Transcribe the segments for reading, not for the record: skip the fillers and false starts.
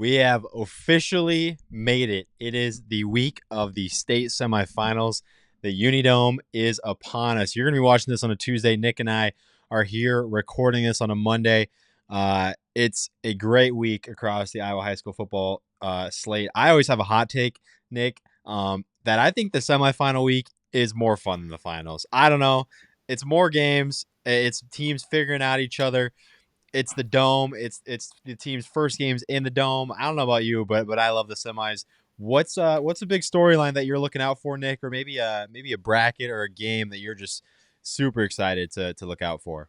We have officially made it. It is the week of the state semifinals. The Unidome is upon us. You're going to be watching this on a Tuesday. Nick and I are here recording this on a Monday. It's a great week across the Iowa high school football slate. I always have a hot take, Nick, that I think the semifinal week is more fun than the finals. I don't know. It's more games. It's teams figuring out each other. It's the dome. It's the team's first games in the dome. I don't know about you, but I love the semis. What's a big storyline that you're looking out for, Nick, or maybe a bracket or a game that you're just super excited to look out for?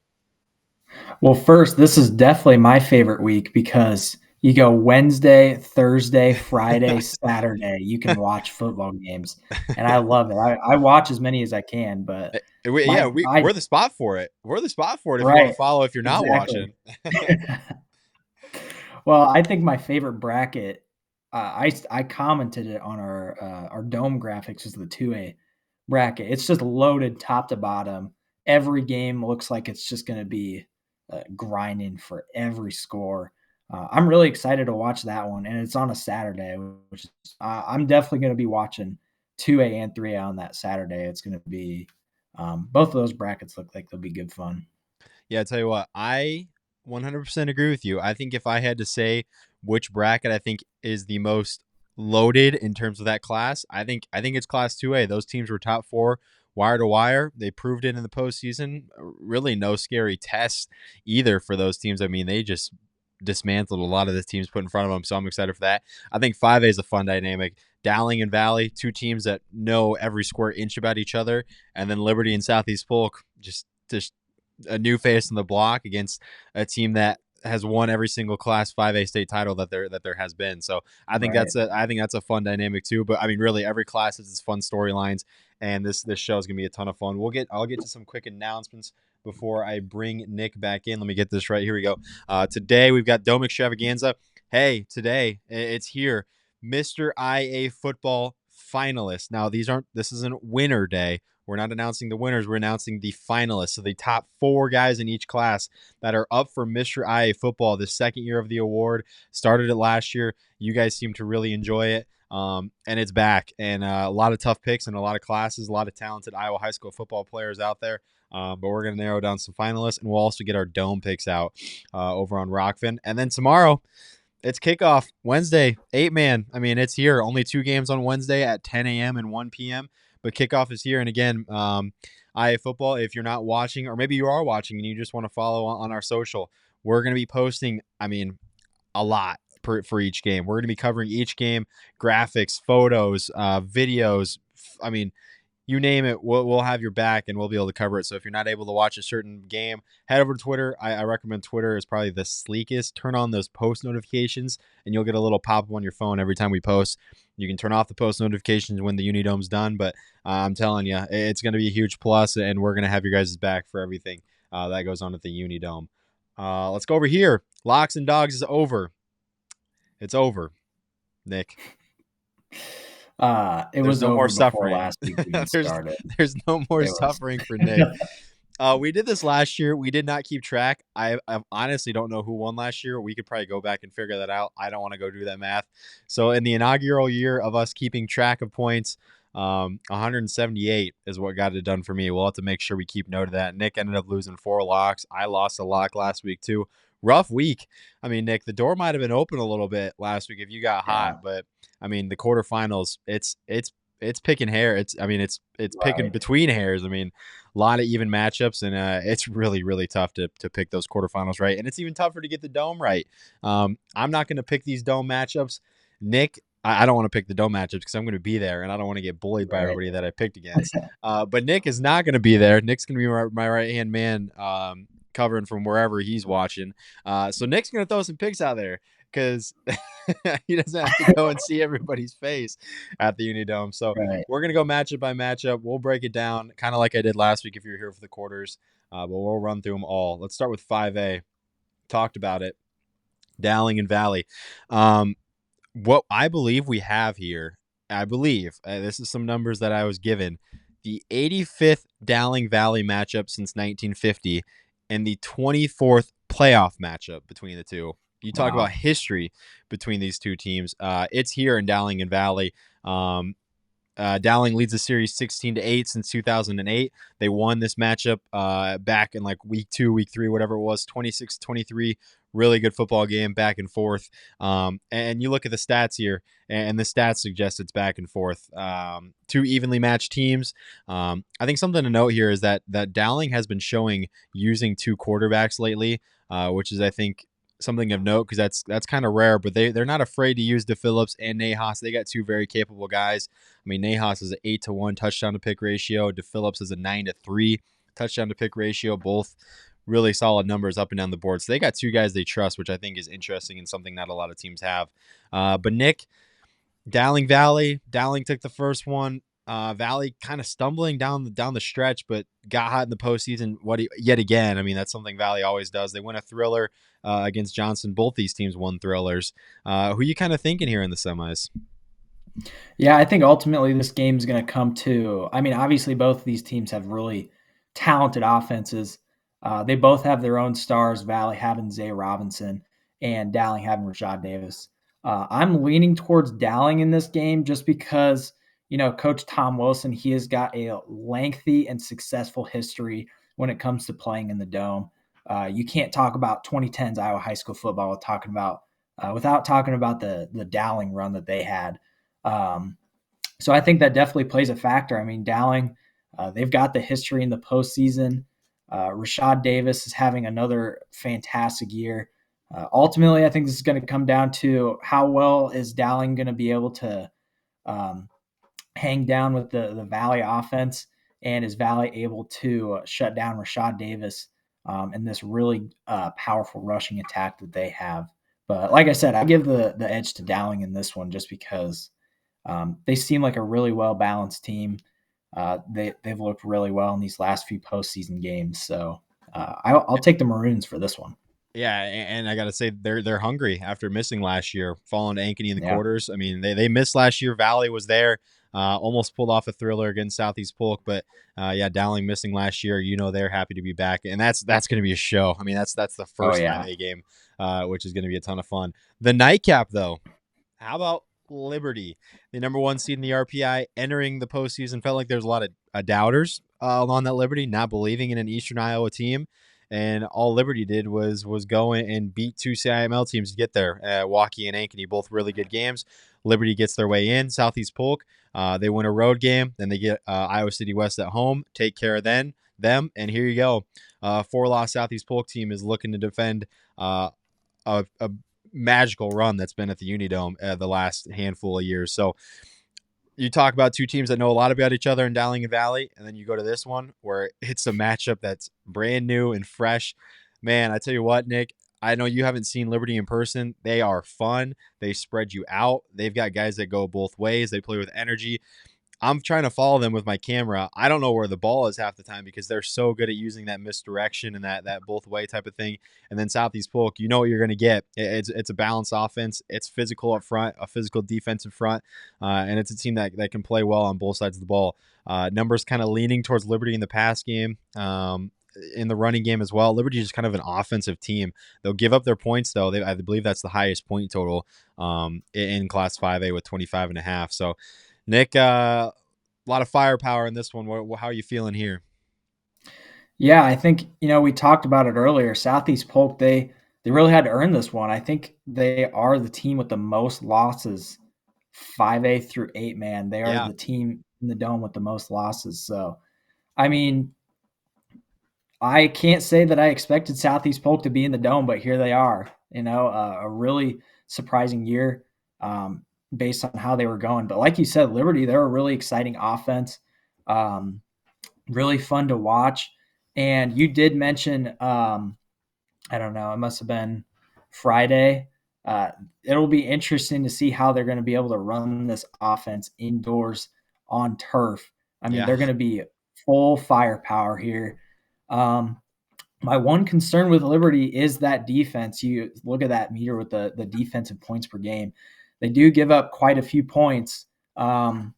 Well, first, this is definitely my favorite week because you go Wednesday, Thursday, Friday, Saturday. You can watch football games, and I love it. I watch as many as I can, but We're the spot for it. We're the spot for it if you want right, to follow. If you're not exactly. watching, Well, I think my favorite bracket. I commented it on our dome graphics is the 2A bracket. It's just loaded top to bottom. Every game looks like it's just going to be grinding for every score. I'm really excited to watch that one, and it's on a Saturday, which is, I'm definitely going to be watching 2A and 3A on that Saturday. It's going to be both of those brackets look like they'll be good fun. yeah, I tell you what, I 100% agree with you. I think if I had to say which bracket I think is the most loaded in terms of that class, I think it's Class 2A. Those teams were top four, wire to wire. They proved it in the postseason. Really, no scary test either for those teams. I mean, they just dismantled a lot of the teams put in front of them. So I'm excited for that. I think 5A is a fun dynamic. Dowling and Valley, two teams that know every square inch about each other, and then Liberty and Southeast Polk, just a new face on the block against a team that has won every single Class 5A state title that there has been. So I think Right. that's a fun dynamic too. But I mean, really, every class has its fun storylines, and this show is gonna be a ton of fun. I'll get to some quick announcements before I bring Nick back in. Let me get this right. Here we go. Today we've got Dome Extravaganza. Hey, today it's here, Mr. IA Football finalists. Now this isn't winner day. We're not announcing the winners. We're announcing the finalists. So the top four guys in each class that are up for Mr. IA Football, the second year of the award. Started it last year. You guys seem to really enjoy it. And it's back. And a lot of tough picks in a lot of classes, a lot of talented Iowa high school football players out there. But we're going to narrow down some finalists, and we'll also get our dome picks out over on Rockfin. And then tomorrow, it's kickoff Wednesday, 8-man. I mean, it's here. Only two games on Wednesday at 10 a.m. and 1 p.m. But kickoff is here. And again, IA Football, if you're not watching, or maybe you are watching and you just want to follow on our social, we're going to be posting, I mean, a lot for each game. We're going to be covering each game, graphics, photos, videos. I mean, you name it, we'll have your back and we'll be able to cover it. So if you're not able to watch a certain game, head over to Twitter. I recommend Twitter is probably the sleekest. Turn on those post notifications and you'll get a little pop-up on your phone every time we post. You can turn off the post notifications when the Unidome's done, but I'm telling you, it's going to be a huge plus, and we're going to have your guys' back for everything that goes on at the Unidome. Let's go over here. Locks and Dogs is over. It's over, Nick. It was no over more before suffering. last week even started. There's no more suffering for Nick. We did this last year. We did not keep track. I honestly don't know who won last year. We could probably go back and figure that out. I don't want to go do that math. So in the inaugural year of us keeping track of points, 178 is what got it done for me. We'll have to make sure we keep note of that. Nick ended up losing 4 locks. I lost a lock last week too. Rough week. I mean, Nick, the door might have been open a little bit last week if you got hot, but I mean, the quarterfinals, it's picking hair. It's picking between hairs. I mean, a lot of even matchups, and it's really, really tough to pick those quarterfinals right. And it's even tougher to get the dome right. I'm not going to pick these dome matchups. Nick, I don't want to pick the dome matchups because I'm going to be there, and I don't want to get bullied by everybody that I picked against. But Nick is not going to be there. Nick's going to be my right-hand man covering from wherever he's watching. So Nick's going to throw some picks out there because he doesn't have to go and see everybody's face at the Unidome. So we're going to go matchup by matchup. We'll break it down kind of like I did last week if you were here for the quarters, but we'll run through them all. Let's start with 5A. Talked about it. Dowling and Valley. What I believe we have here, this is some numbers that I was given, the 85th Dowling Valley matchup since 1950 and the 24th playoff matchup between the two. you talk about Wow. history between these two teams. It's here in Dowling and Valley. Dowling leads the series 16-8 since 2008. They won this matchup back in like week 2, week 3, whatever it was, 26-23. Really good football game, back and forth. And you look at the stats here, and the stats suggest it's back and forth. Two evenly matched teams. I think something to note here is that Dowling has been showing using two quarterbacks lately, which is, I think, something of note because that's kind of rare. But they're not afraid to use DePhillips and Nahas. They got two very capable guys. I mean, Nahas is an 8-1 touchdown to pick ratio. DePhillips is a 9-3 touchdown to pick ratio. Both really solid numbers up and down the board. So they got two guys they trust, which I think is interesting and something not a lot of teams have. But Nick, Dowling Valley, Dowling took the first one. Valley kind of stumbling down the stretch, but got hot in the postseason. Yet again? I mean, that's something Valley always does. They win a thriller against Johnson. Both these teams won thrillers. Who you kind of thinking here in the semis? Yeah, I think ultimately this game is going to come to. I mean, obviously both of these teams have really talented offenses. They both have their own stars. Valley having Zay Robinson and Dowling having Rashad Davis. I'm leaning towards Dowling in this game just because Coach Tom Wilson, he has got a lengthy and successful history when it comes to playing in the Dome. You can't talk about 2010s Iowa high school football without talking about the Dowling run that they had. So I think that definitely plays a factor. I mean, Dowling, they've got the history in the postseason. Rashad Davis is having another fantastic year. Ultimately, I think this is going to come down to how well is Dowling going to be able to hang down with the Valley offense, and is Valley able to shut down Rashad Davis and this really powerful rushing attack that they have. But like I said, I give the edge to Dowling in this one just because they seem like a really well-balanced team. They've looked really well in these last few postseason games. So I'll take the Maroons for this one. Yeah, and I got to say they're hungry after missing last year, falling to Ankeny in the Yeah. quarters. I mean, they missed last year. Valley was there, almost pulled off a thriller against Southeast Polk, but yeah, Dowling missing last year. They're happy to be back, and that's going to be a show. I mean, that's the Oh, first yeah. 5A game, which is going to be a ton of fun. The nightcap, though, how about Liberty, the number 1 seed in the RPI, entering the postseason? Felt like there's a lot of doubters along that Liberty, not believing in an Eastern Iowa team. And all Liberty did was go and beat 2 CIML teams to get there. Hawkeyes and Ankeny, both really good games. Liberty gets their way in. Southeast Polk, they win a road game. Then they get Iowa City West at home. Take care of them. And here you go. 4-loss Southeast Polk team is looking to defend a magical run that's been at the Unidome the last handful of years. So you talk about two teams that know a lot about each other in Dowling and Valley, and then you go to this one where it's a matchup that's brand new and fresh. Man, I tell you what, Nick, I know you haven't seen Liberty in person. They are fun. They spread you out. They've got guys that go both ways. They play with energy. I'm trying to follow them with my camera. I don't know where the ball is half the time because they're so good at using that misdirection and that both way type of thing. And then Southeast Polk, you know what you're going to get. It's a balanced offense. It's physical up front, a physical defensive front, and it's a team that can play well on both sides of the ball. Numbers kind of leaning towards Liberty in the pass game. In the running game as well. Liberty is kind of an offensive team. They'll give up their points though. I believe that's the highest point total in Class 5A with 25.5. So Nick, a lot of firepower in this one. How are you feeling here? Yeah, I think we talked about it earlier. Southeast Polk, they really had to earn this one. I think they are the team with the most losses, 5A through 8. Man, they are Yeah, the team in the Dome with the most losses. So, I mean, I can't say that I expected Southeast Polk to be in the Dome, but here they are. A really surprising year based on how they were going. But like you said, Liberty, they're a really exciting offense, really fun to watch. And you did mention, I don't know, it must have been Friday. It'll be interesting to see how they're going to be able to run this offense indoors on turf. I mean, yeah, they're going to be full firepower here. My one concern with Liberty is that defense. You look at that meter with the defensive points per game. They do give up quite a few points. Ultimately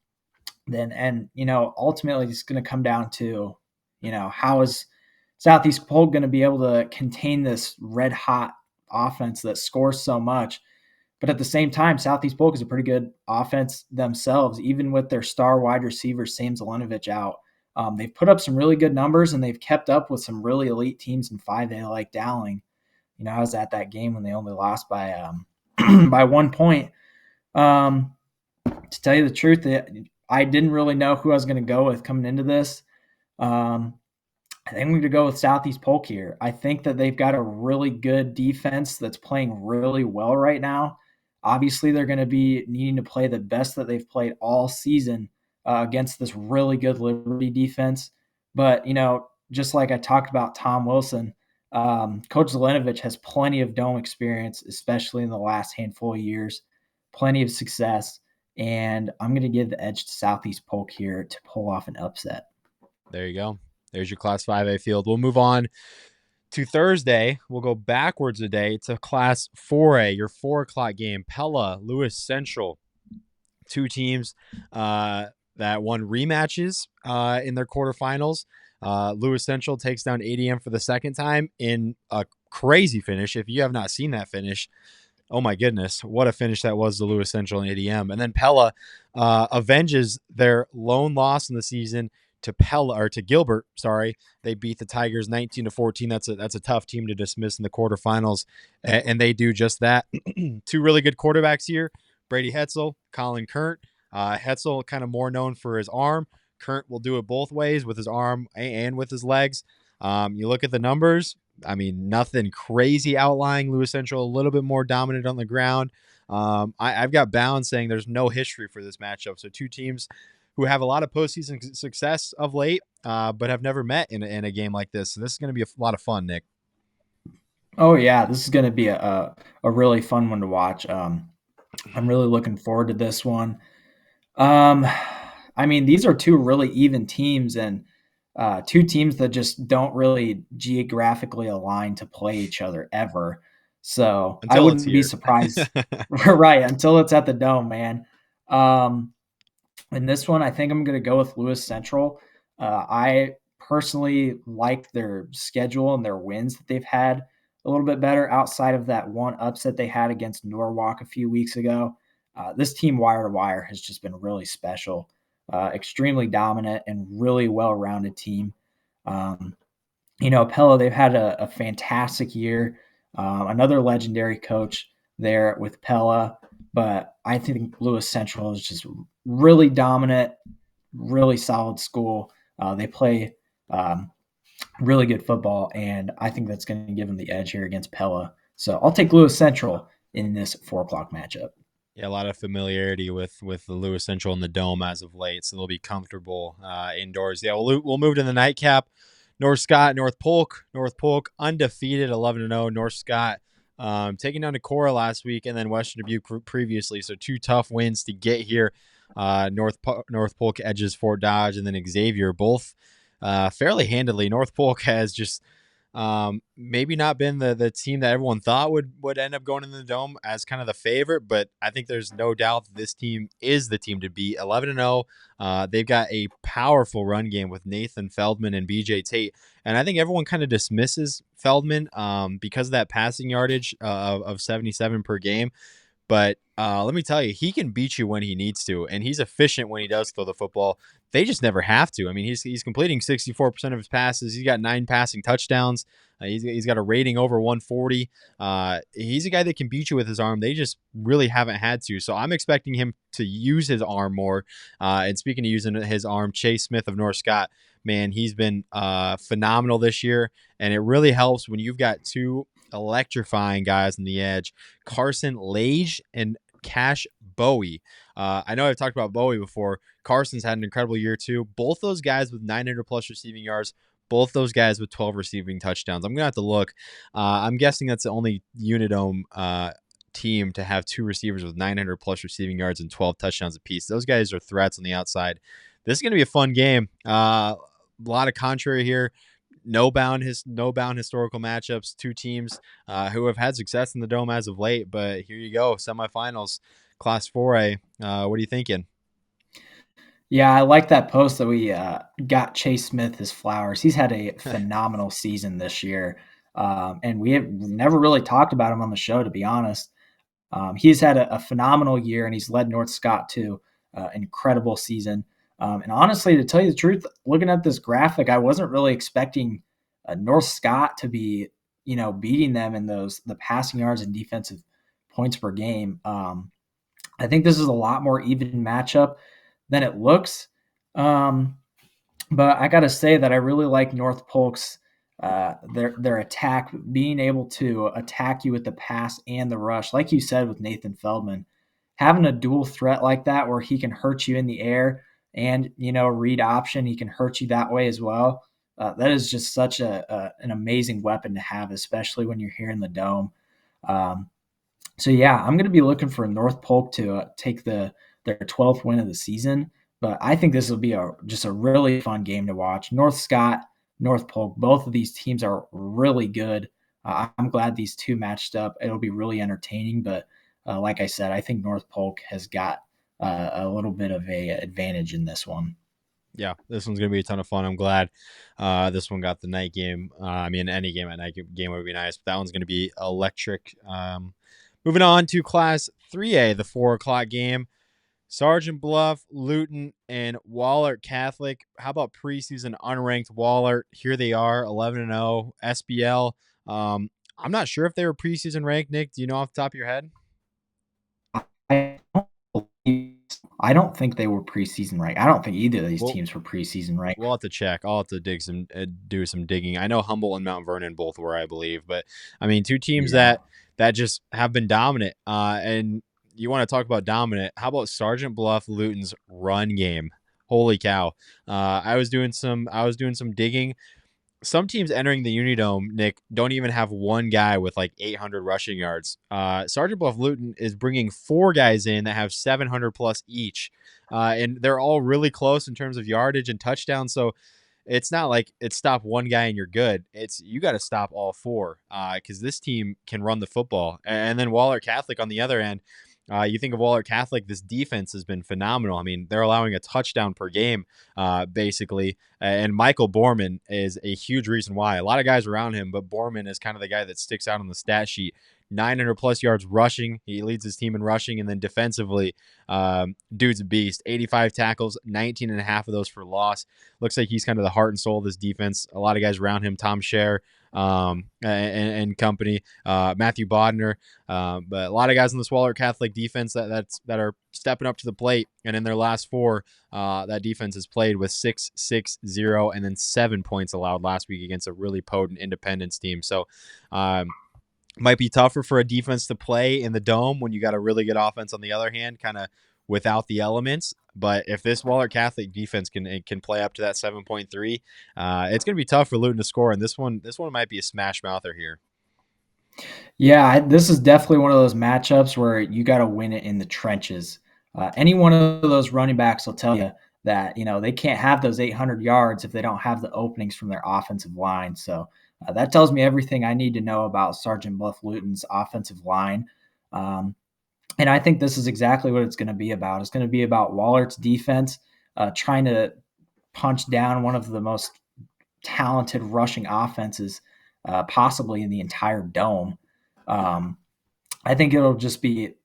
it's going to come down to, how is Southeast Polk going to be able to contain this red hot offense that scores so much. But at the same time, Southeast Polk is a pretty good offense themselves, even with their star wide receiver, Sam Zelenovic, out. They've put up some really good numbers, and they've kept up with some really elite teams in 5A like Dowling. I was at that game when they only lost by by 1 point. To tell you the truth, I didn't really know who I was going to go with coming into this. I think I'm going to go with Southeast Polk here. I think that they've got a really good defense that's playing really well right now. Obviously, they're going to be needing to play the best that they've played all season against this really good Liberty defense. But, just like I talked about Tom Wilson, Coach Zelenovic has plenty of dome experience, especially in the last handful of years, plenty of success. And I'm going to give the edge to Southeast Polk here to pull off an upset. There you go. There's your Class 5A field. We'll move on to Thursday. We'll go backwards a day to Class 4A, your 4 o'clock game. Pella, Lewis Central, two teams that won rematches in their quarterfinals. Lewis Central takes down ADM for the second time in a crazy finish. If you have not seen that finish, oh my goodness, what a finish that was to Lewis Central and ADM. And then Pella avenges their lone loss in the season to Gilbert. Sorry, they beat the Tigers 19-14. That's a tough team to dismiss in the quarterfinals, and they do just that. Two really good quarterbacks here: Brady Hetzel, Colin Kurt. Hetzel kind of more known for his arm. Kurt will do it both ways with his arm and with his legs. You look at the numbers. I mean, nothing crazy outlying. Lewis Central a little bit more dominant on the ground. I've got Bound saying there's no history for this matchup. So two teams who have a lot of postseason success of late, but have never met in a game like this. So this is going to be a lot of fun, Nick. Oh yeah, this is going to be a really fun one to watch. I'm really looking forward to this one. I mean, these are two really even teams, and two teams that just don't really geographically align to play each other ever. So I wouldn't be surprised, right, until it's at the Dome, man. In this one, I think I'm going to go with Lewis Central. I personally like their schedule and their wins that they've had a little bit better outside of that one upset they had against Norwalk a few weeks ago. This team, wire to wire, has just been really special, extremely dominant, and really well-rounded team. Pella, they've had a fantastic year. Another legendary coach there with Pella, but I think Lewis Central is just really dominant, really solid school. They play really good football, and I think that's going to give them the edge here against Pella. So I'll take Lewis Central in this 4 o'clock matchup. Yeah, a lot of familiarity with the Lewis Central and the Dome as of late, so they'll be comfortable indoors. Yeah, we'll move to the nightcap. North Scott, North Polk. North Polk undefeated, 11-0. North Scott taking down Decorah last week, and then Western Dubuque previously. So two tough wins to get here. North Polk edges Fort Dodge, and then Xavier, both fairly handily. North Polk has just maybe not been the team that everyone thought would end up going in the Dome as kind of the favorite, but I think there's no doubt that this team is the team to beat. 11-0. They've got a powerful run game with Nathan Feldman and BJ Tate, and I think everyone kind of dismisses Feldman because of that passing yardage of 77 per game. But let me tell you, he can beat you when he needs to, and he's efficient when he does throw the football. They just never have to. I mean, he's completing 64% of his passes. He's got 9 passing touchdowns. He's got a rating over 140. He's a guy that can beat you with his arm. They just really haven't had to. So I'm expecting him to use his arm more. And speaking of using his arm, Chase Smith of North Scott, man, he's been phenomenal this year, and it really helps when you've got two electrifying guys on the edge, Carson Lage and Cash Bowie. I know I've talked about Bowie before. Carson's had an incredible year too. Both those guys with 900 plus receiving yards. Both those guys with 12 receiving touchdowns. I'm gonna have to look. I'm guessing that's the only Unidome team to have two receivers with 900 plus receiving yards and 12 touchdowns apiece. Those guys are threats on the outside. This is gonna be a fun game. A lot of contrary here. No bound historical matchups. Two teams who have had success in the Dome as of late. But here you go, semifinals, Class 4A. What are you thinking? Yeah, I like that post that we got Chase Smith his flowers. He's had a phenomenal season this year. And we have never really talked about him on the show, to be honest. He's had a phenomenal year, and he's led North Scott to an incredible season. And honestly, to tell you the truth, looking at this graphic, I wasn't really expecting North Scott to be, beating them in the passing yards and defensive points per game. I think this is a lot more even matchup than it looks. But I got to say that I really like North Polk's their attack, being able to attack you with the pass and the rush. Like you said with Nathan Feldman, having a dual threat like that where he can hurt you in the air and, read option, he can hurt you that way as well. That is just such an amazing weapon to have, especially when you're here in the Dome. So yeah, I'm going to be looking for North Polk to take their 12th win of the season. But I think this will be just a really fun game to watch. North Scott, North Polk, both of these teams are really good. I'm glad these two matched up. It'll be really entertaining. But like I said, I think North Polk has got a little bit of a advantage in this one. Yeah, this one's going to be a ton of fun. I'm glad this one got the night game. Any game at night game would be nice, but that one's going to be electric. Moving on to Class 3A, the 4 o'clock game. Sergeant Bluff, Luton, and Wahlert Catholic. How about preseason unranked Wahlert? Here they are, 11-0, SBL. I'm not sure if they were preseason ranked. Nick, do you know off the top of your head? I don't think they were preseason ranked. I don't think either of these teams were preseason ranked. We'll have to check. I'll have to do some digging. I know Humboldt and Mount Vernon both were, I believe, but two teams that just have been dominant. And you want to talk about dominant? How about Sergeant Bluff Luton's run game? Holy cow! I was doing some digging. Some teams entering the Unidome, Nick, don't even have one guy with like 800 rushing yards. Sergeant Bluff Luton is bringing 4 guys in that have 700 plus each, and they're all really close in terms of yardage and touchdowns. So it's not like it's stop one guy and you're good. It's you got to stop all 4 because this team can run the football. And then Wahlert Catholic on the other end. You think of Wahlert Catholic, this defense has been phenomenal. I mean, they're allowing a touchdown per game, basically. And Michael Borman is a huge reason why. A lot of guys around him, but Borman is kind of the guy that sticks out on the stat sheet. 900 plus yards rushing. He leads his team in rushing. And then defensively, dude's a beast. 85 tackles, 19 and a half of those for loss. Looks like he's kind of the heart and soul of this defense. A lot of guys around him, Tom Scher, and company, Matthew Bodner, but a lot of guys in the Wahlert Catholic defense that are stepping up to the plate. And in their last 4, that defense has played with 6-6-0 and then 7 points allowed last week against a really potent Independence team. So might be tougher for a defense to play in the Dome when you got a really good offense on the other hand, kind of without the elements. But if this Wahlert Catholic defense can play up to that 7.3, it's going to be tough for Luton to score. And this one might be a smash mouther here. Yeah, this is definitely one of those matchups where you got to win it in the trenches. Any one of those running backs will tell you that they can't have those 800 yards if they don't have the openings from their offensive line. So that tells me everything I need to know about Sergeant Bluff Luton's offensive line. And I think this is exactly what it's going to be about. It's going to be about Wallert's defense trying to punch down one of the most talented rushing offenses possibly in the entire Dome. I think it'll just be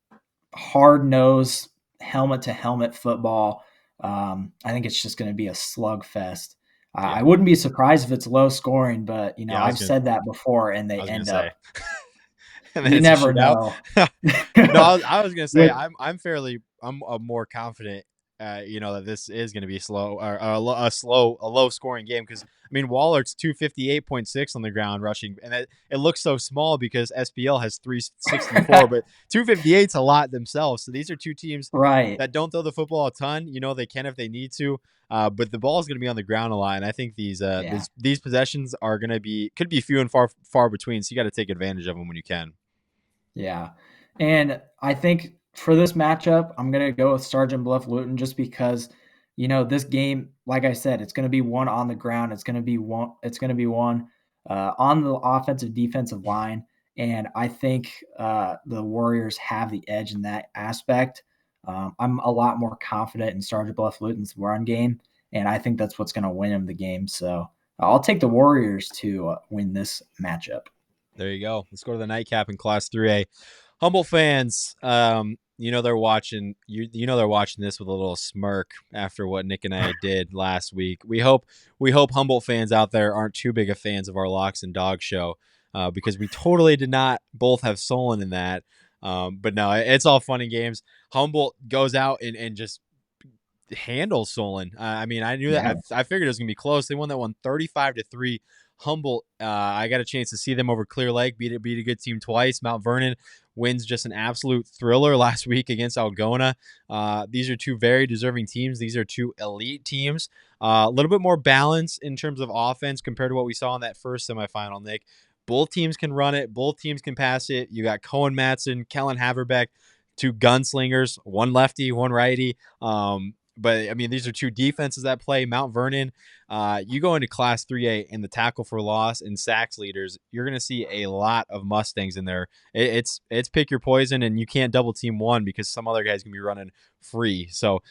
hard-nosed, helmet-to-helmet football. I think it's just going to be a slugfest. I wouldn't be surprised if it's low scoring, but I've said that before, and they end up. You never know. No, I was gonna say I'm more confident. That this is going to be slow or a low scoring game because Wallert's 258.6 on the ground rushing, and it looks so small because SPL has 364, but 258's a lot themselves. So these are two teams that don't throw the football a ton. They can if they need to, but the ball is going to be on the ground a lot, and I think these possessions are going to could be few and far between. So you got to take advantage of them when you can. Yeah, and I think for this matchup, I'm going to go with Sergeant Bluff Luton just because, this game, like I said, it's going to be one on the ground. It's going to be one on the offensive defensive line. And I think the Warriors have the edge in that aspect. I'm a lot more confident in Sergeant Bluff Luton's run game. And I think that's what's going to win him the game. So I'll take the Warriors to win this matchup. There you go. Let's go to the nightcap in Class 3A. Humboldt fans, they're watching they're watching this with a little smirk after what Nick and I did last week. We hope Humboldt fans out there aren't too big of fans of our Locks and Dog show, because we totally did not both have Solon in that. But no, it's all fun and games. Humboldt goes out and just handle Solon. I mean, I knew that. Yeah. I figured it was gonna be close. They won that one 35-3. Humboldt. I got a chance to see them over Clear Lake. Beat a good team twice. Mount Vernon wins just an absolute thriller last week against Algona. These are two very deserving teams. These are two elite teams. A little bit more balance in terms of offense compared to what we saw in that first semifinal, Nick. Both teams can run it. Both teams can pass it. You got Cohen Matson, Kellen Haverbeck, two gunslingers, one lefty, one righty. But I mean, these are two defenses that play. Mount Vernon, you go into Class 3A and the tackle for loss and sacks leaders, you're going to see a lot of Mustangs in there. It's pick your poison, and you can't double team one because some other guy's going to be running free. So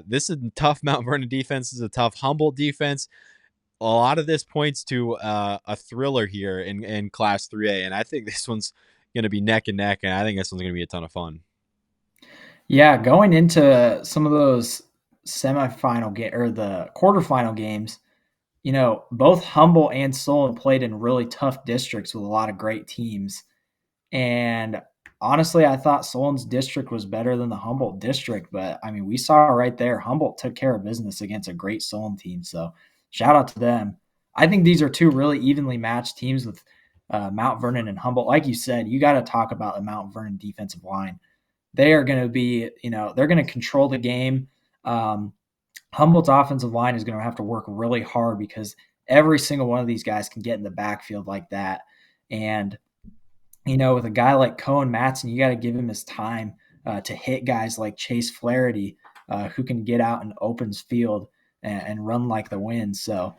this is a tough Mount Vernon defense. This is a tough Humboldt defense. A lot of this points to a thriller here in Class 3A, and I think this one's going to be neck and neck, and I think this one's going to be a ton of fun. Yeah, going into some of those semifinal game or the quarterfinal games, both Humboldt and Solon played in really tough districts with a lot of great teams. And honestly, I thought Solon's district was better than the Humboldt district, but I mean, we saw right there, Humboldt took care of business against a great Solon team. So shout out to them. I think these are two really evenly matched teams with Mount Vernon and Humboldt. Like you said, you got to talk about the Mount Vernon defensive line. They are going to be, they're going to control the game. Humboldt's offensive line is going to have to work really hard because every single one of these guys can get in the backfield like that. And, with a guy like Cohen Matson, you got to give him his time to hit guys like Chase Flaherty, who can get out in opens field and run like the wind. So,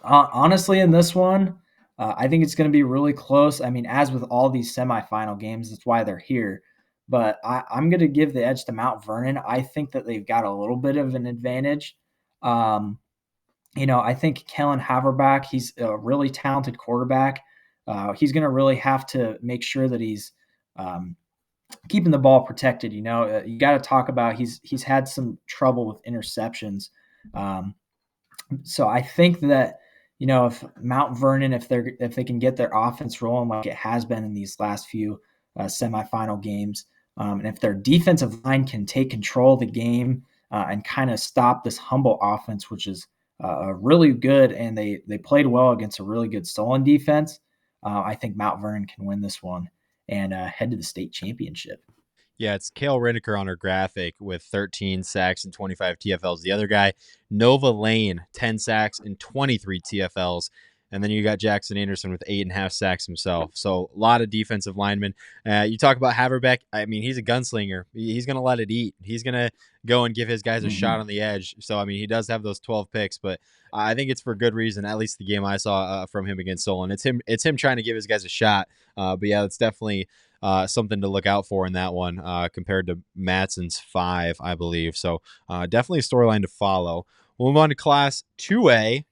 honestly, in this one, I think it's going to be really close. I mean, as with all these semifinal games, that's why they're here. But I'm going to give the edge to Mount Vernon. I think that they've got a little bit of an advantage. I think Kellen Haverback, he's a really talented quarterback. He's going to really have to make sure that he's keeping the ball protected. You got to talk about he's had some trouble with interceptions. So I think that if Mount Vernon, if they can get their offense rolling like it has been in these last few semifinal games, and if their defensive line can take control of the game and kind of stop this Humboldt offense, which is really good, and they played well against a really good Solon defense, I think Mount Vernon can win this one and head to the state championship. Yeah, it's Kale Riniker on our graphic with 13 sacks and 25 TFLs. The other guy, Nova Lane, 10 sacks and 23 TFLs. And then you got Jackson Anderson with 8.5 sacks himself. So a lot of defensive linemen. You talk about Haverbeck. I mean, he's a gunslinger. He's going to let it eat. He's going to go and give his guys a shot on the edge. So, I mean, he does have those 12 picks, but I think it's for good reason, at least the game I saw from him against Solon. It's him trying to give his guys a shot. But, yeah, it's definitely something to look out for in that one compared to Matson's 5, I believe. So definitely a storyline to follow. We'll move on to Class 2A.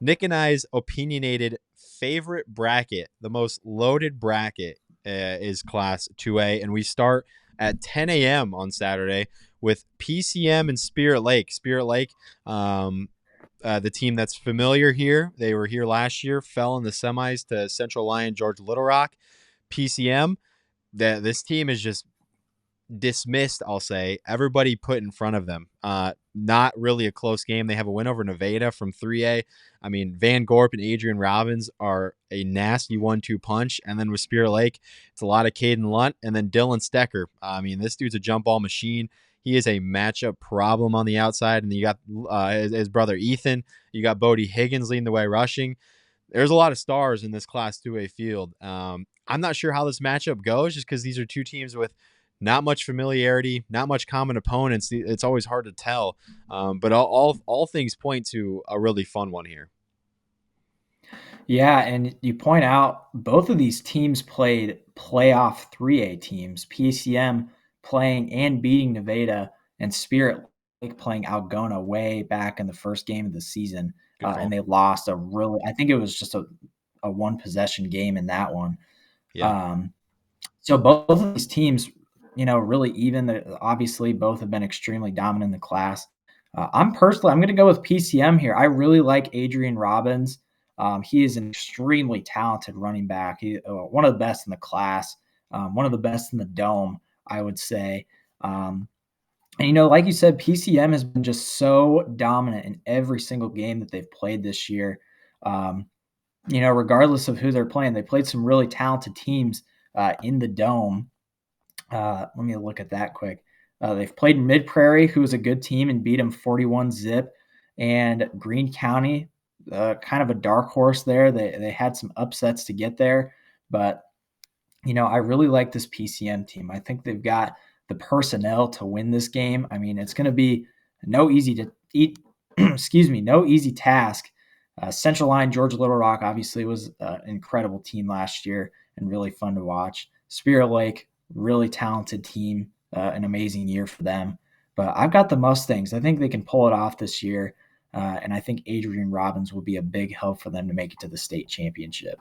Nick and I's opinionated favorite bracket, the most loaded bracket, is Class 2A, and we start at 10 a.m. on Saturday with PCM and Spirit Lake. Spirit Lake, the team that's familiar here, they were here last year, fell in the semis to Central Lyon George Little Rock. PCM, this team is just dismissed, I'll say. Everybody put in front of them. Not really a close game. They have a win over Nevada from 3A. I mean, Van Gorp and Adrian Robbins are a nasty 1-2 punch. And then with Spirit Lake, it's a lot of Caden Lunt and then Dylan Stecker. I mean, this dude's a jump ball machine. He is a matchup problem on the outside. And then you got his brother Ethan. You got Bodie Higgins leading the way rushing. There's a lot of stars in this Class 2A field. I'm not sure how this matchup goes just because these are two teams with not much familiarity, not much common opponents. It's always hard to tell. But all things point to a really fun one here. Yeah, and you point out both of these teams played playoff 3A teams, PCM playing and beating Nevada, and Spirit Lake playing Algona way back in the first game of the season. And they lost I think it was just a a one possession game in that one. Yeah. So both of these teams, really even. Obviously, both have been extremely dominant in the class. I'm going to go with PCM here. I really like Adrian Robbins. He is an extremely talented running back. He one of the best in the class, one of the best in the dome, I would say. And like you said, PCM has been just so dominant in every single game that they've played this year. Regardless of who they're playing, they played some really talented teams in the dome. Let me look at that quick. They've played Mid Prairie, who is a good team, and beat them 41-0. And Greene County, kind of a dark horse there. They had some upsets to get there. But, I really like this PCM team. I think they've got the personnel to win this game. I mean, it's going to be no easy task. Central Line, Georgia Little Rock, obviously was an incredible team last year and really fun to watch. Spirit Lake, really talented team, an amazing year for them. But I've got the Mustangs. I think they can pull it off this year, and I think Adrian Robbins will be a big help for them to make it to the state championship.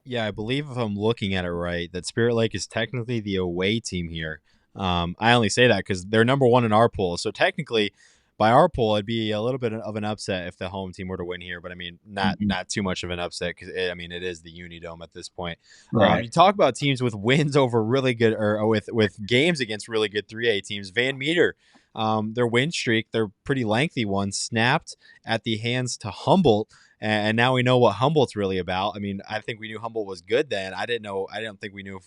Yeah, I believe if I'm looking at it right, that Spirit Lake is technically the away team here. I only say that because they're number one in our pool. So technically, by our pool, it'd be a little bit of an upset if the home team were to win here. But I mean, not too much of an upset because it is the Unidome at this point. Right. You talk about teams with wins over really good, or with games against really good 3A teams. Van Meter, their win streak, their pretty lengthy one, snapped at the hands to Humboldt. And now we know what Humboldt's really about. I mean, I think we knew Humboldt was good then. I don't think we knew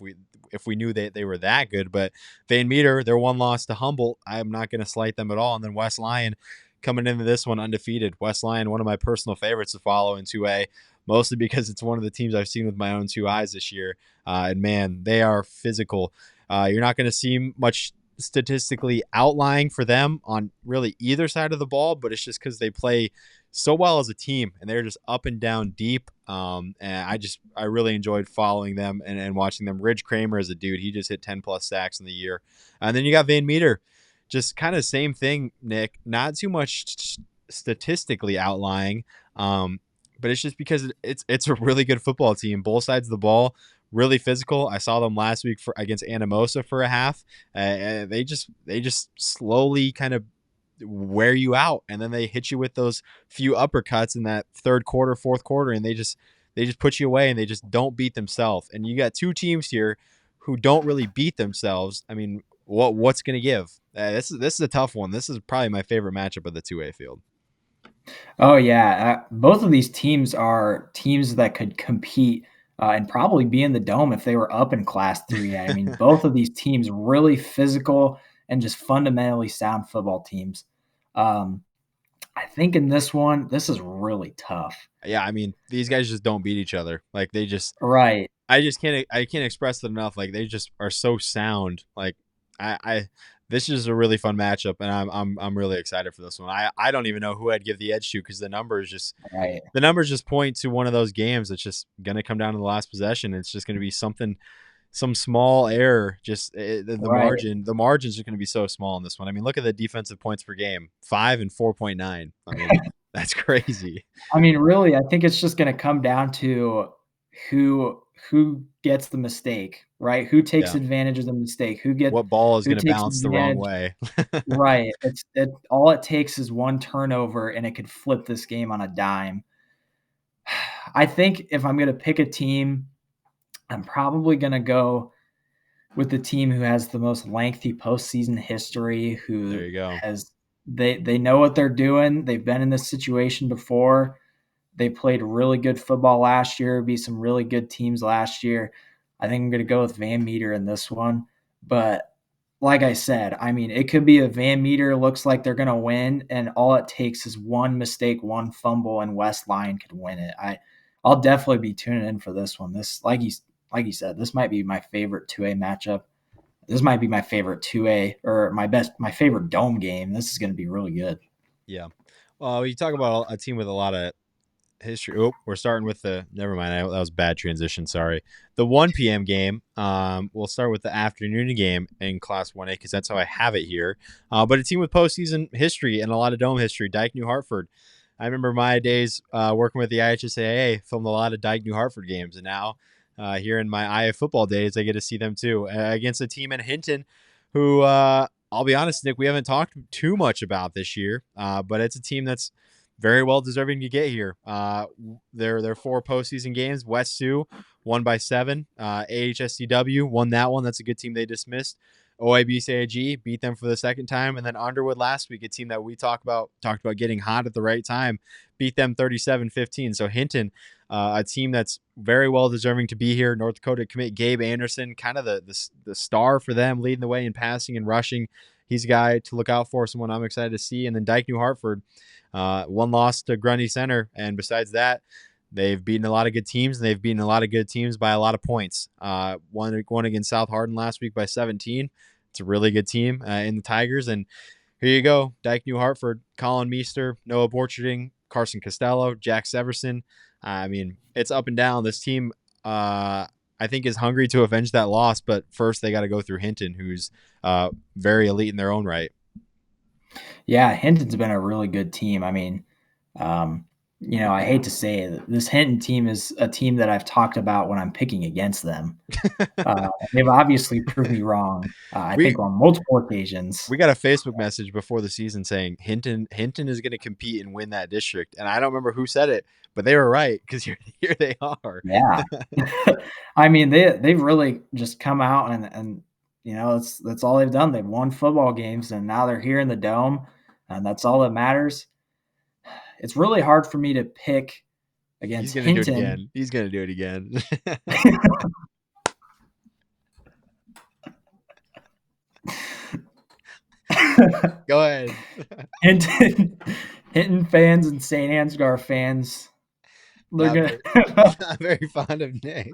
if we knew they were that good. But Van Meter, their one loss to Humboldt, I'm not going to slight them at all. And then West Lyon coming into this one undefeated. West Lyon, one of my personal favorites to follow in 2A, mostly because it's one of the teams I've seen with my own two eyes this year. And man, they are physical. You're not going to see much statistically outlying for them on really either side of the ball, but it's just because they play so well as a team and they're just up and down deep. And I really enjoyed following them and watching them. Ridge Kramer is a dude. He just hit 10 plus sacks in the year. And then you got Van Meter, just kind of same thing, Nick, not too much statistically outlying. But it's just because it's a really good football team, both sides of the ball. Really physical. I saw them last week against Anamosa for a half. They just slowly kind of wear you out, and then they hit you with those few uppercuts in that third quarter, fourth quarter, and they just put you away, and they just don't beat themselves. And you got two teams here who don't really beat themselves. I mean, what's going to give? This is a tough one. This is probably my favorite matchup of the 2A field. Oh yeah, both of these teams are teams that could compete. And probably be in the dome if they were up in Class 3A. I mean, both of these teams really physical and just fundamentally sound football teams. I think in this one, this is really tough. Yeah, I mean, these guys just don't beat each other. Like they just right. I can't express it enough. Like they just are so sound. Like this is a really fun matchup, and I'm really excited for this one. I don't even know who I'd give the edge to because the numbers just point to one of those games that's just gonna come down to the last possession. It's just gonna be some small error. Just the margins are gonna be so small in this one. I mean, look at the defensive points per game, 5 and 4.9. I mean, that's crazy. I mean, really, I think it's just gonna come down to who gets the mistake, right? Who takes advantage of the mistake? What ball is going to bounce the wrong way? Right. All it takes is one turnover, and it could flip this game on a dime. I think if I'm going to pick a team, I'm probably going to go with the team who has the most lengthy postseason history. There you go. They know what they're doing. They've been in this situation before. They played really good football last year, beat some really good teams last year. I think I'm going to go with Van Meter in this one. But like I said, I mean, it could be a Van Meter looks like they're going to win, and all it takes is one mistake, one fumble, and West Lyon could win it. I'll definitely be tuning in for this one. This, like you said, this might be my favorite 2A matchup. This might be my favorite 2A or my favorite dome game. This is going to be really good. Yeah. Well, you talk about a team with a lot of history. Oh, we're starting with never mind. That was a bad transition. Sorry. The 1 p.m. game. We'll start with the afternoon game in Class 1A because that's how I have it here. But a team with postseason history and a lot of dome history. Dyke, New Hartford. I remember my days working with the IHSAA, filmed a lot of Dyke New Hartford games, and now here in my IA football days, I get to see them too against a team in Hinton, who I'll be honest, Nick, we haven't talked too much about this year, but it's a team that's very well deserving to get here. Their 4 postseason games, West Sioux won by 7. AHSCW won that one. That's a good team they dismissed. OIBCIG beat them for the second time, and then Underwood last week, a team that we talked about getting hot at the right time, beat them 37-15. So Hinton, a team that's very well deserving to be here. North Dakota commit Gabe Anderson, kind of the star for them, leading the way in passing and rushing. He's a guy to look out for, someone I'm excited to see. And then Dyke New Hartford, one loss to Grundy Center, and besides that, they've beaten a lot of good teams, and they've beaten a lot of good teams by a lot of points. One against South Hardin last week by 17. It's a really good team in the Tigers. And here you go, Dyke New Hartford, Colin Meester, Noah Borcherding, Carson Costello, Jack Severson. I mean, it's up and down. This team, I think, is hungry to avenge that loss, but first they got to go through Hinton, who's very elite in their own right. Yeah, Hinton's been a really good team. I mean, I hate to say it, this Hinton team is a team that I've talked about when I'm picking against them. They've obviously proved me wrong. I think on multiple occasions. We got a Facebook message before the season saying Hinton is going to compete and win that district, and I don't remember who said it, but they were right because here they are. Yeah, I mean they've really just come out and that's all they've done. They've won football games, and now they're here in the Dome, and that's all that matters. It's really hard for me to pick against Hinton. He's going to do it again. Go ahead. Hinton fans and St Ansgar fans. I'm very fond of Nick.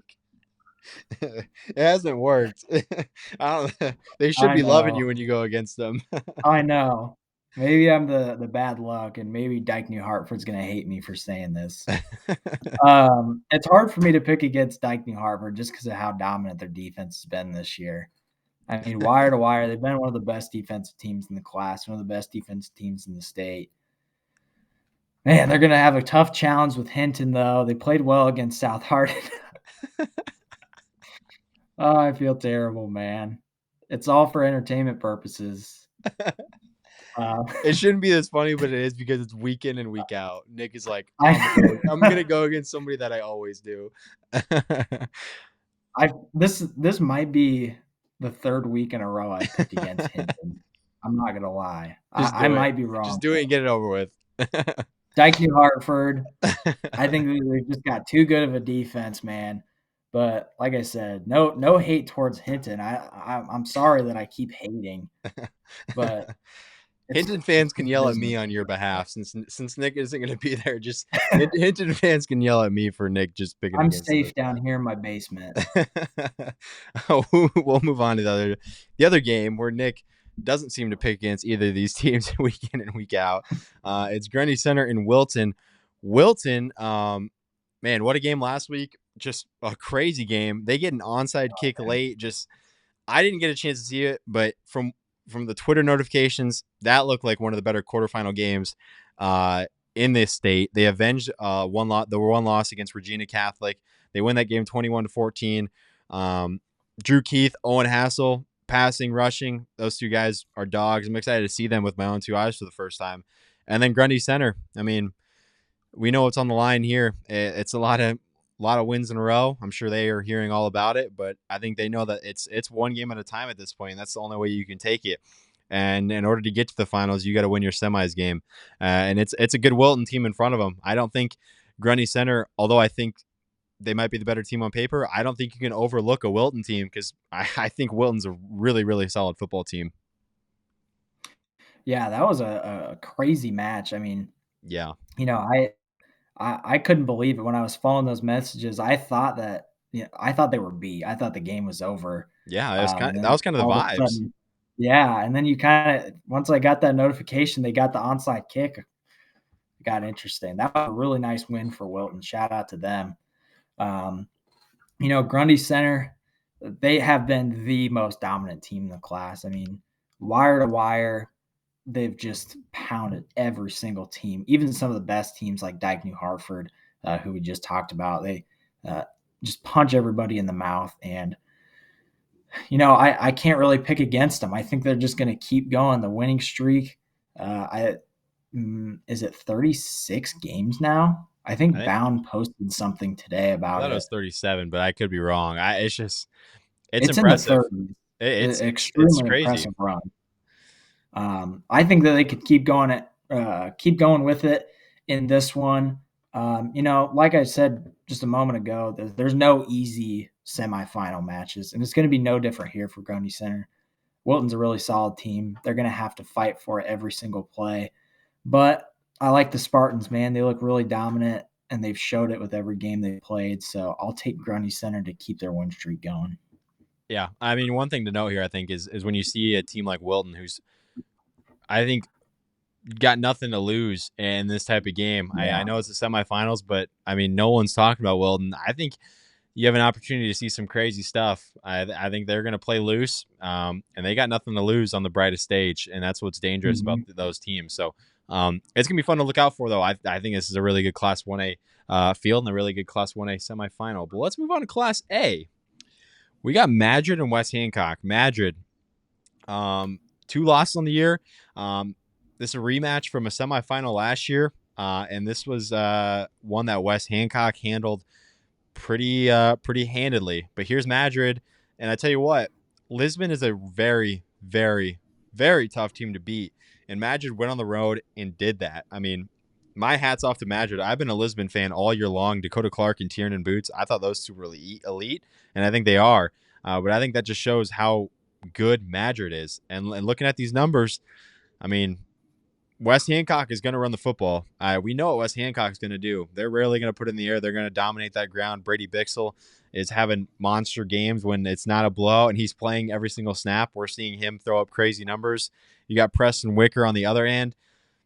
It hasn't worked. They should be loving you when you go against them. I know. Maybe I'm the bad luck, and maybe Dyke New Hartford's going to hate me for saying this. It's hard for me to pick against Dyke New Hartford just because of how dominant their defense has been this year. I mean, wire to wire, they've been one of the best defensive teams in the class, one of the best defensive teams in the state. Man, they're going to have a tough challenge with Hinton, though. They played well against South Hardin. Oh, I feel terrible, man. It's all for entertainment purposes. It shouldn't be this funny, but it is because it's week in and week out. Nick is like, I'm going to go against somebody that I always do. This might be the 3rd week in a row I picked against Hinton. I'm not going to lie. I might be wrong. Just do it and get it over with. Dyke New Hartford, I think they've just got too good of a defense, man. But like I said, no hate towards Hinton. I'm sorry that I keep hating, but Hinton fans can yell at me on your behalf since Nick isn't going to be there. Just Hinton fans can yell at me for Nick just picking. I'm safe down here in my basement. We'll move on to the other game where Nick doesn't seem to pick against either of these teams week in and week out. It's Grundy Center in Wilton. Wilton, man, what a game last week. Just a crazy game. They get an onside kick late. I didn't get a chance to see it, but from the Twitter notifications, that looked like one of the better quarterfinal games in this state. They avenged the one loss against Regina Catholic. They win that game 21-14. Drew Keith, Owen Hassel, passing, rushing. Those 2 guys are dogs. I'm excited to see them with my own 2 eyes for the first time. And then Grundy Center. I mean, we know what's on the line here. It's a lot of wins in a row. I'm sure they are hearing all about it, but I think they know that it's one game at a time at this point. And that's the only way you can take it. And in order to get to the finals, you got to win your semis game. And it's a good Wilton team in front of them. I don't think Grundy Center, although I think they might be the better team on paper, I don't think you can overlook a Wilton team because I think Wilton's a really, really solid football team. Yeah, that was a crazy match. I mean, yeah, I couldn't believe it when I was following those messages. I thought they were beat. I thought the game was over. Yeah, that was kind of the vibes. Sudden, yeah, and then you once I got that notification, they got the onside kick. It got interesting. That was a really nice win for Wilton. Shout out to them. Grundy Center, they have been the most dominant team in the class. I mean, wire to wire, they've just pounded every single team, even some of the best teams like Dyke, New Hartford, who we just talked about. They uh, just punch everybody in the mouth. And, I can't really pick against them. I think they're just going to keep going. The winning streak, is it 36 games now? I I think think Bound posted something today I about thought it it. was 37, but I could be wrong. It's It's in the impressive. 30s. It's Extremely crazy. impressive run. I think that they could keep going with it in this one. Like I said just a moment ago, there's no easy semifinal matches, and it's going to be no different here for Grundy Center. Wilton's a really solid team. They're going to have to fight for it every single play, but I like the Spartans, man. They look really dominant, and they've showed it with every game they played. So I'll take Grundy Center to keep their win streak going. Yeah, I mean, one thing to note here, I think, is when you see a team like Wilton, who's I think got nothing to lose in this type of game. I Yeah. know it's the semifinals, but I mean, no one's talking about Wilton. I think you have an opportunity to see some crazy stuff. I think they're going to play loose, and they got nothing to lose on the brightest stage, and that's what's dangerous about Mhm. those teams. So it's going to be fun to look out for, though. I think this is a really good Class 1A field and a really good Class 1A semifinal. But let's move on to Class A. We got Madrid and West Hancock. Madrid, two losses on the year. This is a rematch from a semifinal last year, and this was one that West Hancock handled pretty handedly. But here's Madrid, and I tell you what, Lisbon is a very, very, very tough team to beat, and Madrid went on the road and did that. I mean, my hats off to Madrid. I've been a Lisbon fan all year long. Dakota Clark and Tiernan Boots, I thought those two were really elite, and I think they are. But I think that just shows how good Madrid is. And looking at these numbers, I mean, West Hancock is going to run the football. We know what West Hancock is going to do. They're rarely going to put it in the air. They're going to dominate that ground. Brady Bixel is having monster games when it's not a blowout, and he's playing every single snap. We're seeing him throw up crazy numbers. You got Preston Wicker on the other end,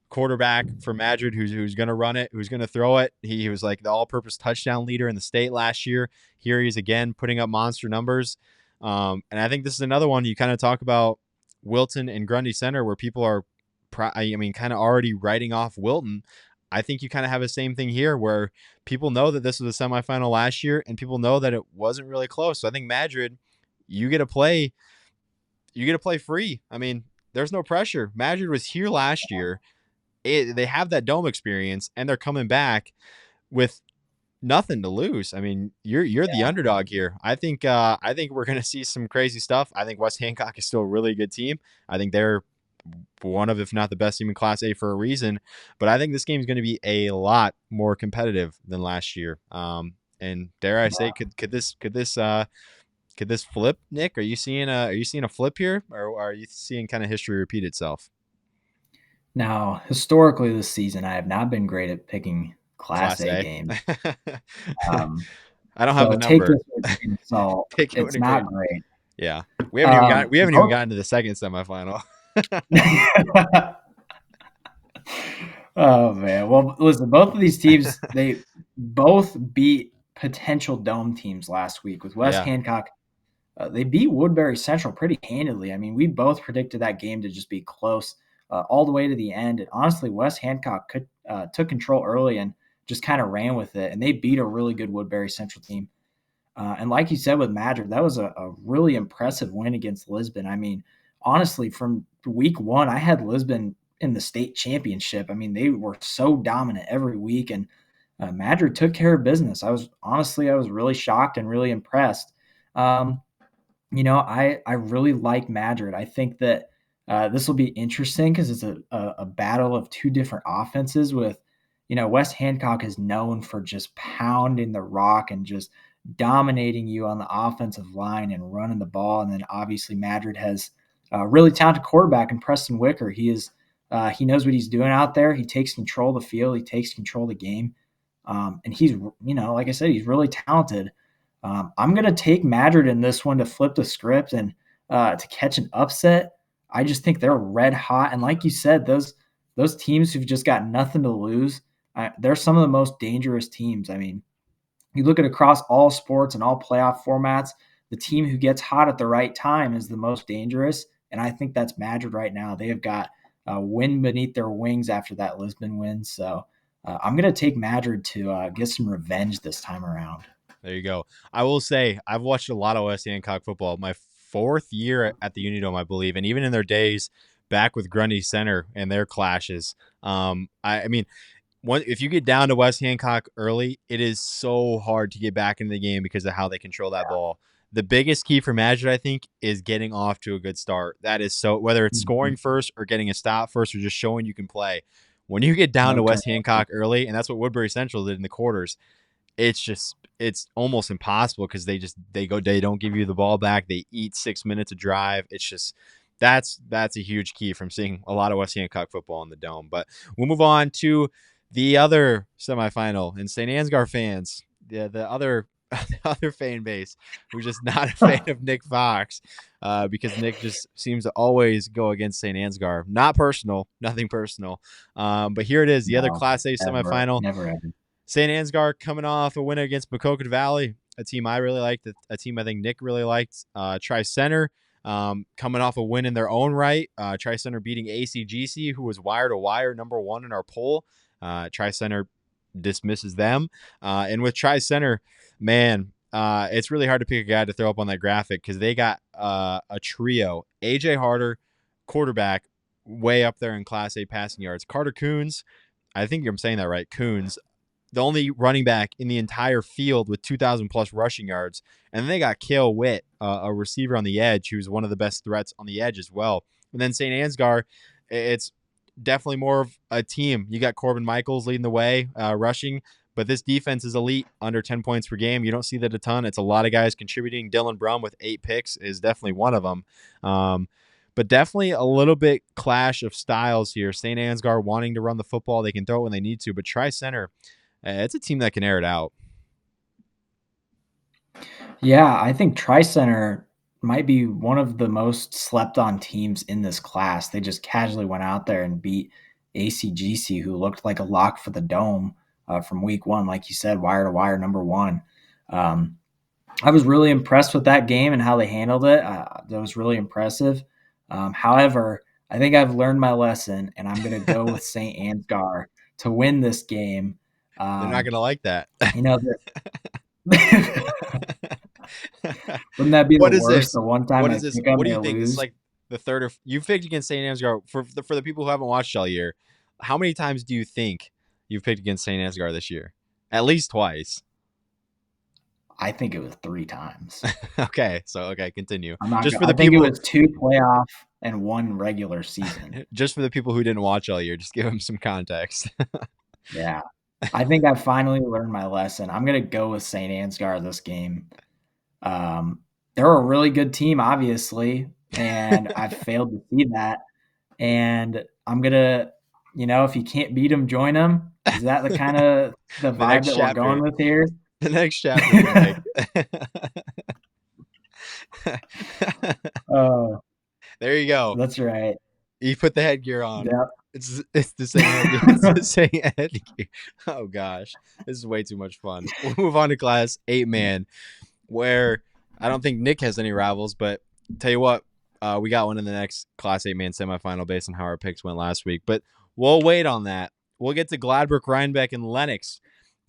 quarterback for Madrid, who's going to run it, who's going to throw it. He was like the all-purpose touchdown leader in the state last year. Here he is again putting up monster numbers. And I think this is another one you kind of talk about Wilton and Grundy Center where people are kind of already writing off Wilton. I think you kind of have the same thing here where people know that this was a semifinal last year and people know that it wasn't really close. So I think Madrid, you get to play free. I mean, there's no pressure. Madrid was here last year. They have that dome experience and they're coming back with nothing to lose. I mean, you're the underdog here. I think we're going to see some crazy stuff. I think West Hancock is still a really good team. I think they're one of, if not the best team in Class A for a reason. But I think this game is going to be a lot more competitive than last year. And dare I say, could this flip, Nick? Are you seeing a flip here, or are you seeing kind of history repeat itself? Now, historically this season, I have not been great at picking Class Class A A. games. Um, I don't have the so take number. this with a grain of salt. Take it with It's a grain. not great. Yeah, we haven't even Both gotten to the second semifinal. Oh man. Well, listen, both of these teams, they both beat potential dome teams last week with West Yeah, Hancock. They beat Woodbury Central pretty handily. I mean, we both predicted that game to just be close all the way to the end. And honestly, West Hancock took control early and just kind of ran with it. And they beat a really good Woodbury Central team. And like you said with Madrid, that was a really impressive win against Lisbon. I mean, honestly, from week one, I had Lisbon in the state championship. I mean, they were so dominant every week, and Madrid took care of business. I was really shocked and really impressed. Um, I really like Madrid. I think that this will be interesting because it's a battle of two different offenses. With West Hancock is known for just pounding the rock and just dominating you on the offensive line and running the ball, and then obviously Madrid has a really talented quarterback in Preston Wicker. He knows what he's doing out there. He takes control of the field. He takes control of the game, and he's like I said, he's really talented. I'm going to take Madrid in this one to flip the script and to catch an upset. I just think they're red hot, and like you said, those teams who've just got nothing to lose, they're some of the most dangerous teams. I mean, you look at across all sports and all playoff formats, the team who gets hot at the right time is the most dangerous, and I think that's Madrid right now. They have got wind beneath their wings after that Lisbon win. So I'm going to take Madrid to get some revenge this time around. There you go. I will say I've watched a lot of West Hancock football. My 4th year at the Unidome, I believe, and even in their days back with Grundy Center and their clashes. I mean, if you get down to West Hancock early, it is so hard to get back into the game because of how they control that ball. The biggest key for Madrid, I think, is getting off to a good start. That is so, whether it's scoring first or getting a stop first or just showing you can play. When you get down to West Hancock early, and that's what Woodbury Central did in the quarters, it's almost impossible because they don't give you the ball back. They eat 6 minutes of drive. It's just that's a huge key from seeing a lot of West Hancock football in the Dome. But we'll move on to the other semifinal, and St. Ansgar fans, the other fan base who's just not a fan of Nick Fox, because Nick just seems to always go against St. Ansgar. Not personal, nothing personal. But here it is, the other Class A semifinal. Never ever. St. Ansgar coming off a win against Maquoketa Valley, a team I really liked, a team I think Nick really liked. TriCenter coming off a win in their own right. TriCenter beating ACGC, who was wire to wire #1 in our poll. TriCenter dismisses them. And with TriCenter, man, it's really hard to pick a guy to throw up on that graphic because they got a trio. AJ Harder, quarterback, way up there in Class A passing yards. Carter Coons, I think I'm saying that right, Coons, the only running back in the entire field with 2,000 plus rushing yards. And then they got Kale Witt, a receiver on the edge, who's one of the best threats on the edge as well. And then St. Ansgar, it's definitely more of a team. You got Corbin Michaels leading the way, rushing, but this defense is elite, under 10 points per game. You don't see that a ton. It's a lot of guys contributing. Dylan Brum with 8 picks is definitely one of them. But definitely a little bit clash of styles here. St. Ansgar wanting to run the football. They can throw it when they need to, but TriCenter, it's a team that can air it out. Yeah, I think TriCenter might be one of the most slept on teams in this class. They just casually went out there and beat ACGC, who looked like a lock for the Dome from week 1. Like you said, wire to wire, #1. I was really impressed with that game and how they handled it. That was really impressive. However, I think I've learned my lesson, and I'm going to go with St. Ansgar to win this game. They're not going to like that. Wouldn't that be the worst? This? The one time what do you think? Lose? It's like the third you picked against St. Ansgar. For the people who haven't watched all year, how many times do you think you've picked against St. Ansgar this year? At least twice. I think it was 3 times. Okay, continue. I think it was 2 playoff and 1 regular season. Just for the people who didn't watch all year, just give them some context. Yeah. I think I finally learned my lesson. I'm going to go with St. Ansgar this game. They're a really good team, obviously, and I've failed to see that. And I'm going to, if you can't beat them, join them. Is that the kind of the vibe that we're going with here? The next chapter. There you go. That's right. You put the headgear on. Yep. It's the same headgear. It's the same headgear. Oh gosh, this is way too much fun. We'll move on to Class 8-man, where I don't think Nick has any rivals, but tell you what, we got one in the next Class 8-man semifinal based on how our picks went last week. But we'll wait on that. We'll get to Gladbrook, Rhinebeck, and Lennox.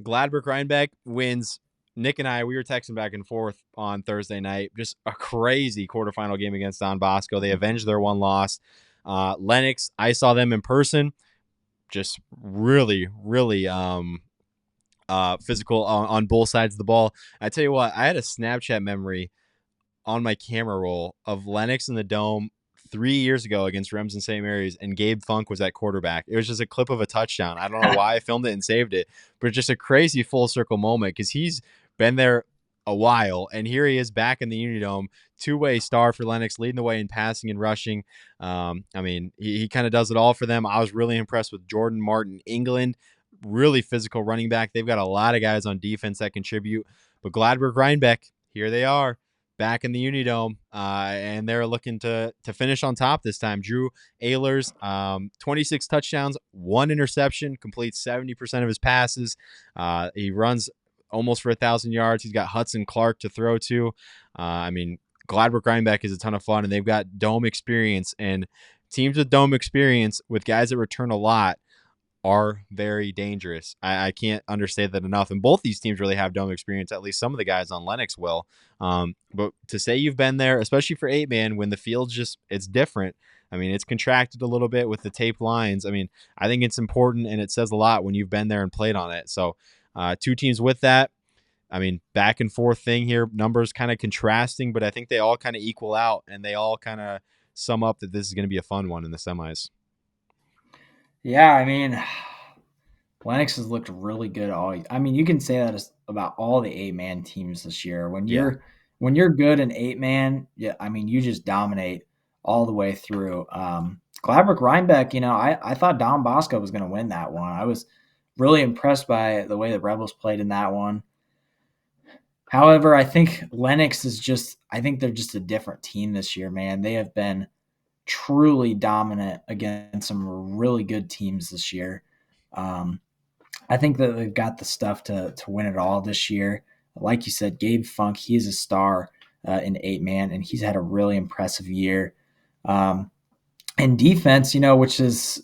Gladbrook, Rhinebeck wins. Nick and I, we were texting back and forth on Thursday night. Just a crazy quarterfinal game against Don Bosco. They avenged their 1 loss. Lennox, I saw them in person. Just really, really physical on both sides of the ball. I tell you what, I had a Snapchat memory on my camera roll of Lennox in the Dome 3 years ago against Remsen St. Mary's, and Gabe Funk was at quarterback. It was just a clip of a touchdown. I don't know why I filmed it and saved it, but just a crazy full circle moment because he's been there a while, and here he is back in the Unidome, 2-way star for Lennox, leading the way in passing and rushing. I mean, he kind of does it all for them. I was really impressed with Jordan Martin England, really physical running back. They've got a lot of guys on defense that contribute, but Gladbrook Rhinebeck, here they are, back in the Unidome, and they're looking to finish on top this time. Drew Ehlers, 26 touchdowns, 1 interception, completes 70% of his passes. He runs almost for 1,000 yards. He's got Hudson Clark to throw to. I mean, Gladbrook Rhinebeck is a ton of fun, and they've got Dome experience. And teams with dome experience with guys that return a lot are very dangerous. I can't understate that enough. And both these teams really have dome experience. At least some of the guys on Lennox will. But to say you've been there, especially for 8-man, when the field's just, it's different. I mean, it's contracted a little bit with the taped lines. I mean, I think it's important, and it says a lot when you've been there and played on it. So two teams with that. I mean, back and forth thing here, numbers kind of contrasting, but I think they all kind of equal out, and they all kind of sum up that this is going to be a fun one in the semis. Yeah, I mean, Lennox has looked really good all. I mean, you can say that about all the 8-man teams this year. Yeah. When you're good in 8-man, yeah, I mean, you just dominate all the way through. Gladbrook Rhinebeck, I thought Don Bosco was going to win that one. I was really impressed by the way the Rebels played in that one. However, I think Lennox I think they're just a different team this year, man. They have been truly dominant against some really good teams this year. I think that they've got the stuff to win it all this year. Like you said, Gabe Funk, he's a star in 8-man, and he's had a really impressive year. And defense, which is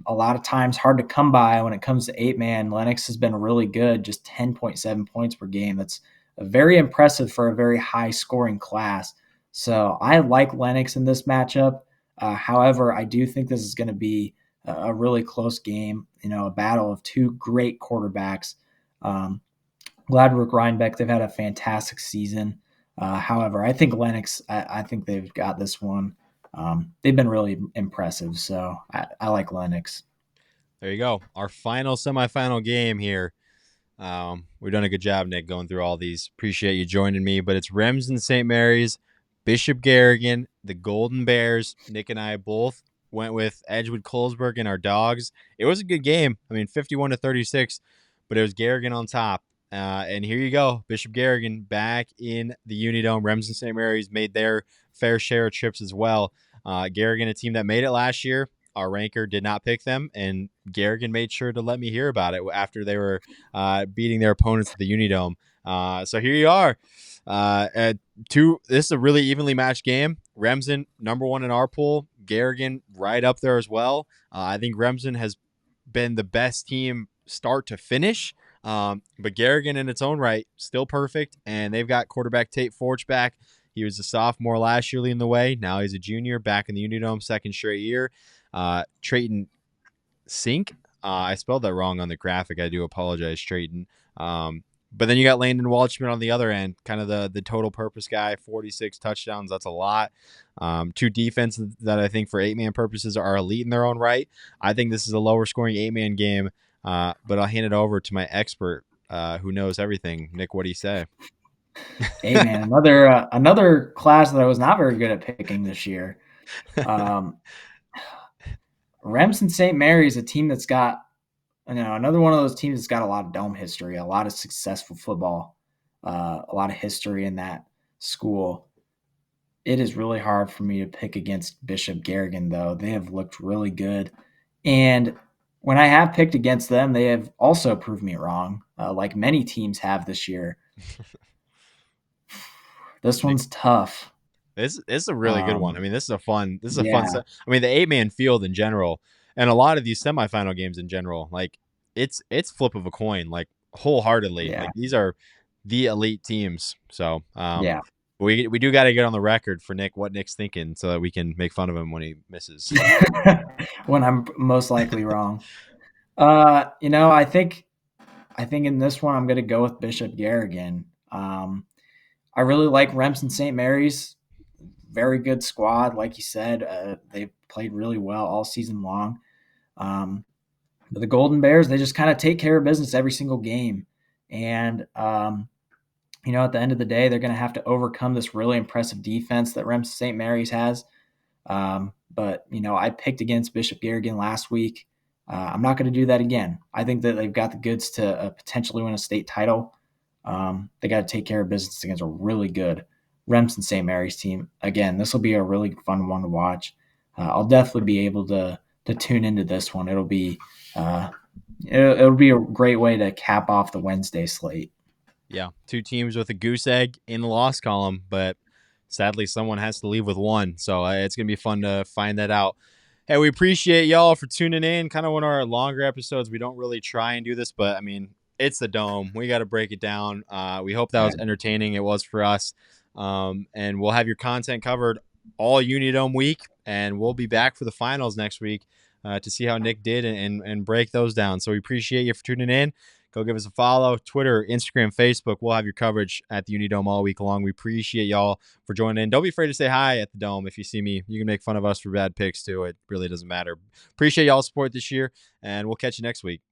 a lot of times hard to come by when it comes to 8-man, Lennox has been really good, just 10.7 points per game. That's very impressive for a very high scoring class. So I like Lennox in this matchup. However, I do think this is going to be a really close game, a battle of two great quarterbacks. Gladbrook Rhinebeck, they've had a fantastic season. However, I think Lennox, I think they've got this one. They've been really impressive, so I like Lennox. There you go. Our final semifinal game here. We've done a good job, Nick, going through all these. Appreciate you joining me. But it's Remsen St. Mary's, Bishop Garrigan, the Golden Bears. Nick and I both went with Edgewood Colesburg and our dogs. It was a good game. I mean, 51-36, but it was Garrigan on top. And here you go. Bishop Garrigan back in the Unidome. Remsen St. Mary's made their fair share of trips as well. Garrigan, a team that made it last year. Our ranker did not pick them, and Garrigan made sure to let me hear about it after they were beating their opponents at the Unidome. So here you are. This is a really evenly matched game. Remsen, number one in our pool. Garrigan, right up there as well. I think Remsen has been the best team start to finish. But Garrigan in its own right, still perfect. And they've got quarterback Tate Forge back. He was a sophomore last year leading the way. Now he's a junior back in the Unidome, second straight year. Trayton Sink. I spelled that wrong on the graphic. I do apologize, Trayton. But then you got Landon Waldschmidt on the other end, kind of the total purpose guy, 46 touchdowns. That's a lot. Two defenses that I think for 8-man purposes are elite in their own right. I think this is a lower scoring 8-man game, but I'll hand it over to my expert who knows everything. Nick, what do you say? Hey, man, another class that I was not very good at picking this year. Remsen St. Mary's, a team that's got, another one of those teams that's got a lot of dome history, a lot of successful football, a lot of history in that school. It is really hard for me to pick against Bishop Garrigan, though. They have looked really good. And when I have picked against them, they have also proved me wrong, like many teams have this year. This one's tough. This is a really good one. I mean, this is a fun set. I mean, the 8-man field in general, and a lot of these semifinal games in general, like it's flip of a coin, like wholeheartedly. Yeah. Like these are the elite teams. So Yeah. we do got to get on the record for Nick what Nick's thinking so that we can make fun of him when he misses. When I'm most likely wrong. I think in this one I'm going to go with Bishop Garrigan. I really like Remsen St. Mary's. Very good squad, like you said. They've played really well all season long. But the Golden Bears, they just kind of take care of business every single game. And, at the end of the day, they're going to have to overcome this really impressive defense that Remsen St. Mary's has. But I picked against Bishop Garrigan last week. I'm not going to do that again. I think that they've got the goods to potentially win a state title. They got to take care of business against a really good Remsen St. Mary's team. Again, this will be a really fun one to watch. I'll definitely be able to tune into this one. It'll be a great way to cap off the Wednesday slate. Yeah, two teams with a goose egg in the loss column, but sadly someone has to leave with one. So it's going to be fun to find that out. Hey, we appreciate y'all for tuning in. Kind of one of our longer episodes. We don't really try and do this, but I mean, it's the Dome. We got to break it down. We hope that was entertaining. It was for us. And we'll have your content covered all Unidome week, and we'll be back for the finals next week to see how Nick did and break those down. So we appreciate you for tuning in. Go give us a follow. Twitter, Instagram, Facebook. We'll have your coverage at the Unidome all week long. We appreciate y'all for joining in. Don't be afraid to say hi at the Dome. If you see me, you can make fun of us for bad picks too. It really doesn't matter. Appreciate y'all's support this year, and we'll catch you next week.